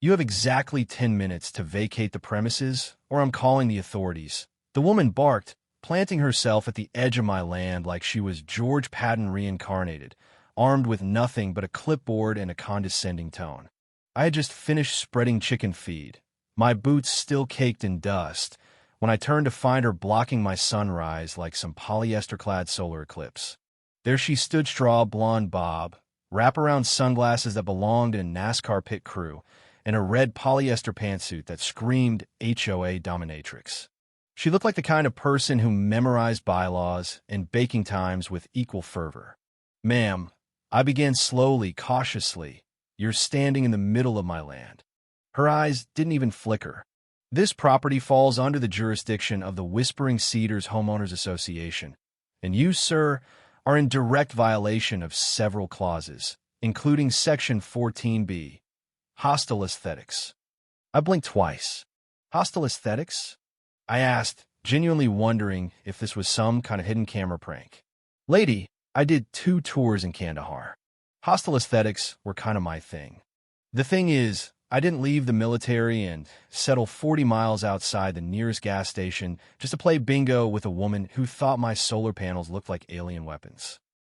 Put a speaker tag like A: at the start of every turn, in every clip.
A: You have exactly 10 minutes to vacate the premises, or I'm calling the authorities. The woman barked, planting herself at the edge of my land like she was George Patton reincarnated, armed with nothing but a clipboard and a condescending tone. I had just finished spreading chicken feed, my boots still caked in dust, when I turned to find her blocking my sunrise like some polyester-clad solar eclipse. There she stood, straw blonde bob, wraparound sunglasses that belonged in a NASCAR pit crew, and a red polyester pantsuit that screamed HOA dominatrix. She looked like the kind of person who memorized bylaws and baking times with equal fervor. "Ma'am," I began slowly, cautiously, "you're standing in the middle of my land." Her eyes didn't even flicker. "This property falls under the jurisdiction of the Whispering Cedars Homeowners Association, and you, sir, are in direct violation of several clauses, including Section 14B, hostile aesthetics." I blinked twice. "Hostile aesthetics?" I asked, genuinely wondering if this was some kind of hidden camera prank. "Lady, I did 2 tours in Kandahar. Hostile aesthetics were kind of my thing. The thing is, I didn't leave the military and settle 40 miles outside the nearest gas station just to play bingo with a woman who thought my solar panels looked like alien weapons.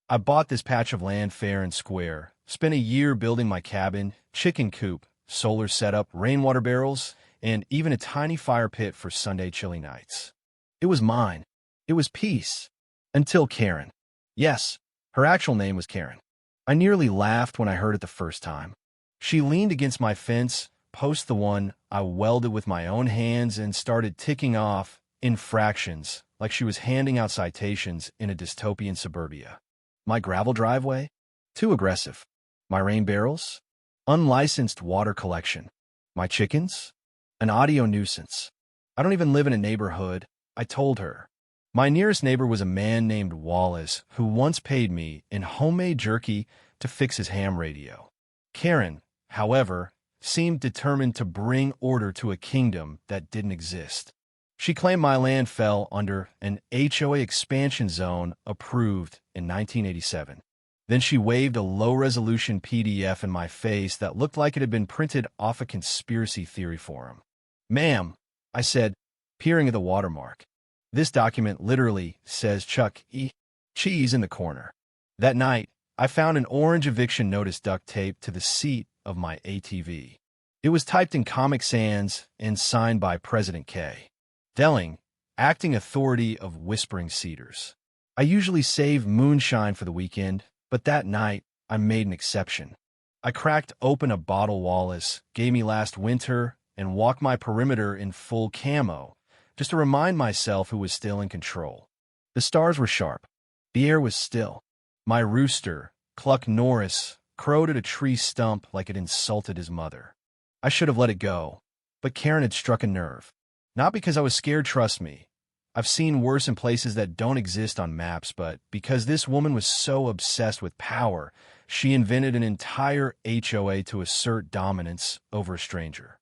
A: I bought this patch of land fair and square, spent a year building my cabin, chicken coop, solar setup, rainwater barrels, and even a tiny fire pit for Sunday chilly nights. It was mine. It was peace. Until Karen. Yes, her actual name was Karen. I nearly laughed when I heard it the first time. She leaned against my fence, post the one I welded with my own hands, and started ticking off infractions like she was handing out citations in a dystopian suburbia. My gravel driveway? Too aggressive. My rain barrels? Unlicensed water collection. My chickens? An audio nuisance. I don't even live in a neighborhood, I told her. My nearest neighbor was a man named Wallace who once paid me in homemade jerky to fix his ham radio. Karen, however, seemed determined to bring order to a kingdom that didn't exist. She claimed my land fell under an HOA expansion zone approved in 1987. Then she waved a low-resolution PDF in my face that looked like it had been printed off a conspiracy theory forum. "Ma'am," I said, peering at the watermark. "This document literally says Chuck E. Cheese in the corner." That night, I found an orange eviction notice duct taped to the seat of my ATV. It was typed in Comic Sans and signed by President K. Delling, acting authority of Whispering Cedars. I usually save moonshine for the weekend, but that night I made an exception. I cracked open a bottle Wallace gave me last winter and walked my perimeter in full camo, just to remind myself who was still in control. The stars were sharp. The air was still. My rooster, Cluck Norris, crowed at a tree stump like it insulted his mother. I should have let it go, but Karen had struck a nerve. Not because I was scared, trust me. I've seen worse in places that don't exist on maps, but because this woman was so obsessed with power, she invented an entire HOA to assert dominance over a stranger.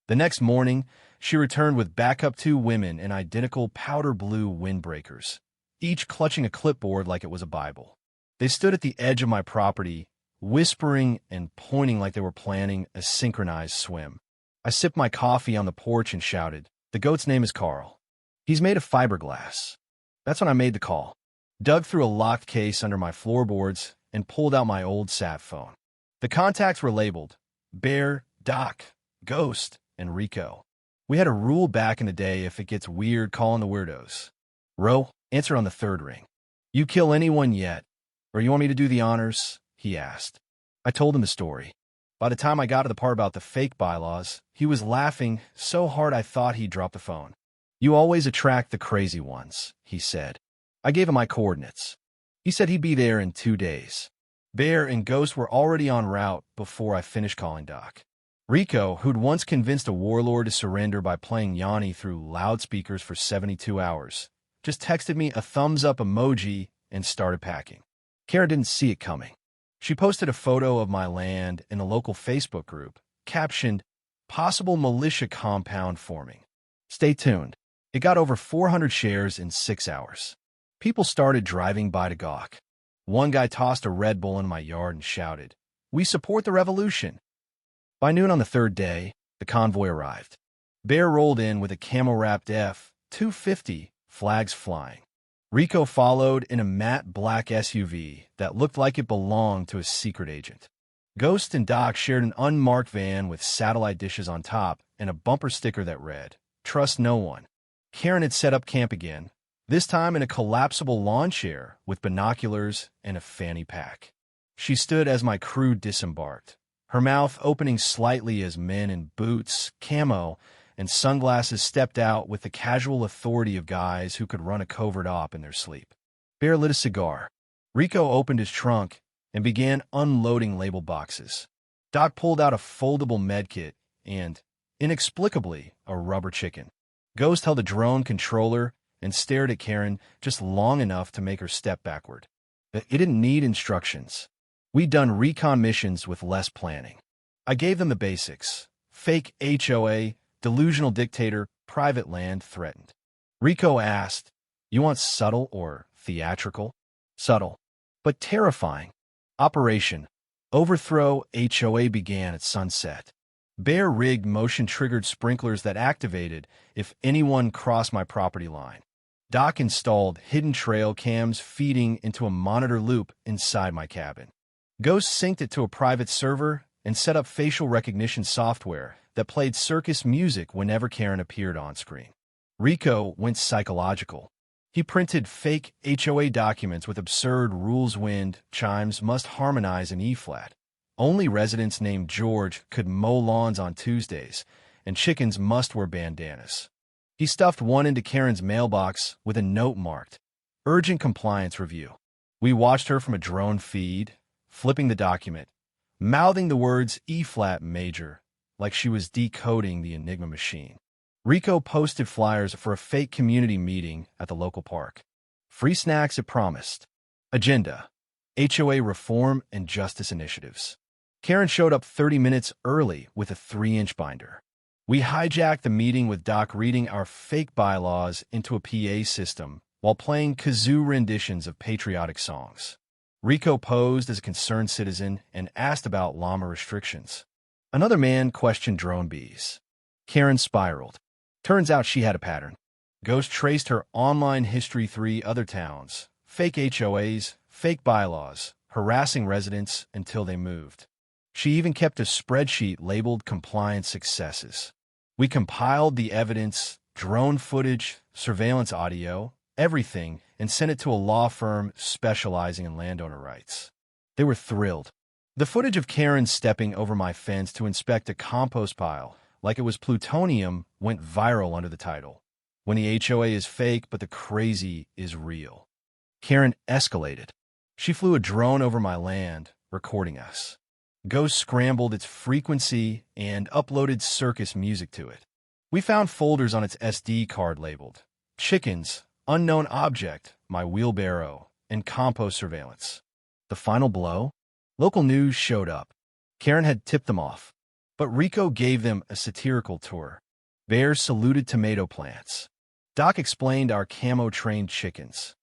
A: The next morning, she returned with backup 2 women in identical powder blue windbreakers, each clutching a clipboard like it was a Bible. They stood at the edge of my property, whispering and pointing like they were planning a synchronized swim. I sipped my coffee on the porch and shouted, "The goat's name is Carl. He's made of fiberglass." That's when I made the call, dug through a locked case under my floorboards, and pulled out my old sat phone. The contacts were labeled Bear, Doc, Ghost, and Rico. We had a rule back in the day: if it gets weird, call in the weirdos. "Ro, answer on the 3rd ring." "You kill anyone yet? Or you want me to do the honors?" he asked. I told him the story. By the time I got to the part about the fake bylaws, he was laughing so hard I thought he'd drop the phone. "You always attract the crazy ones," he said. I gave him my coordinates. He said he'd be there in 2 days. Bear and Ghost were already en route before I finished calling Doc. Rico, who'd once convinced a warlord to surrender by playing Yanni through loudspeakers for 72 hours, just texted me a thumbs-up emoji and started packing. Kara didn't see it coming. She posted a photo of my land in a local Facebook group, captioned, "Possible militia compound forming. Stay tuned." It got over 400 shares in 6 hours. People started driving by to gawk. One guy tossed a Red Bull in my yard and shouted, "We support the revolution." By noon on the third day, the convoy arrived. Bear rolled in with a camo-wrapped F-250, flags flying. Rico followed in a matte black SUV that looked like it belonged to a secret agent. Ghost and Doc shared an unmarked van with satellite dishes on top and a bumper sticker that read, "Trust no one." Karen had set up camp again, this time in a collapsible lawn chair with binoculars and a fanny pack. She stood as my crew disembarked, her mouth opening slightly as men in boots, camo, and sunglasses stepped out with the casual authority of guys who could run a covert op in their sleep. Bear lit a cigar. Rico opened his trunk and began unloading label boxes. Doc pulled out a foldable medkit and, inexplicably, a rubber chicken. Ghost held a drone controller and stared at Karen just long enough to make her step backward. It didn't need instructions. We'd done recon missions with less planning. I gave them the basics. Fake HOA, delusional dictator, private land threatened. Rico asked, "You want subtle or theatrical?" "Subtle, but terrifying." Operation Overthrow HOA began at sunset. Bear rigged motion-triggered sprinklers that activated if anyone crossed my property line. Doc installed hidden trail cams feeding into a monitor loop inside my cabin. Ghost synced it to a private server and set up facial recognition software that played circus music whenever Karen appeared on screen. Rico went psychological. He printed fake HOA documents with absurd rules. Wind chimes must harmonize in E-flat. Only residents named George could mow lawns on Tuesdays, and chickens must wear bandanas. He stuffed one into Karen's mailbox with a note marked, "Urgent Compliance Review." We watched her from a drone feed, flipping the document, mouthing the words E-flat major, like she was decoding the Enigma machine. Rico posted flyers for a fake community meeting at the local park. Free snacks it promised. Agenda: HOA reform and justice initiatives. Karen showed up 30 minutes early with a 3-inch binder. We hijacked the meeting with Doc reading our fake bylaws into a PA system while playing kazoo renditions of patriotic songs. Rico posed as a concerned citizen and asked about llama restrictions. Another man questioned drone bees. Karen spiraled. Turns out she had a pattern. Ghost traced her online history: 3 other towns, fake HOAs, fake bylaws, harassing residents until they moved. She even kept a spreadsheet labeled compliance successes. We compiled the evidence, drone footage, surveillance audio, everything, and sent it to a law firm specializing in landowner rights. They were thrilled. The footage of Karen stepping over my fence to inspect a compost pile like it was plutonium went viral under the title, "When the HOA is fake, but the crazy is real." Karen escalated. She flew a drone over my land, recording us. Ghost scrambled its frequency and uploaded circus music to it. We found folders on its SD card labeled chickens, unknown object, my wheelbarrow, and compost surveillance. The final blow? Local news showed up. Karen had tipped them off, but Rico gave them a satirical tour. Bear saluted tomato plants. Doc explained our camo-trained chickens.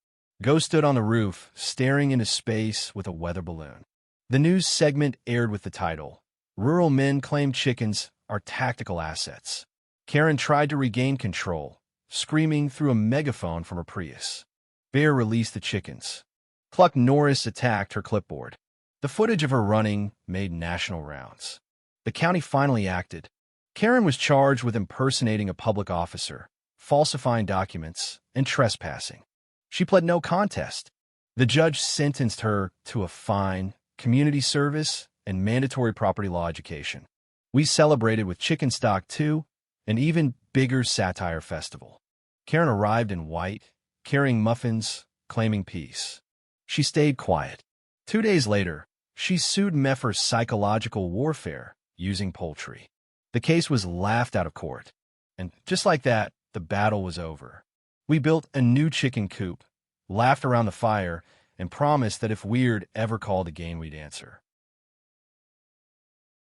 A: Ghost stood on the roof, staring into space with a weather balloon. The news segment aired with the title, "Rural Men Claim Chickens Are Tactical Assets." Karen tried to regain control, screaming through a megaphone from her Prius. Bear released the chickens. Cluck Norris attacked her clipboard. The footage of her running made national rounds. The county finally acted. Karen was charged with impersonating a public officer, falsifying documents, and trespassing. She pled no contest. The judge sentenced her to a fine, community service, and mandatory property law education. We celebrated with chicken stock too, an even bigger satire festival. Karen arrived in white, carrying muffins, claiming peace. She stayed quiet. 2 days later, she sued me for psychological warfare using poultry. The case was laughed out of court. And just like that, the battle was over. We built a new chicken coop, laughed around the fire, and promised that if Weird ever called again, we'd answer.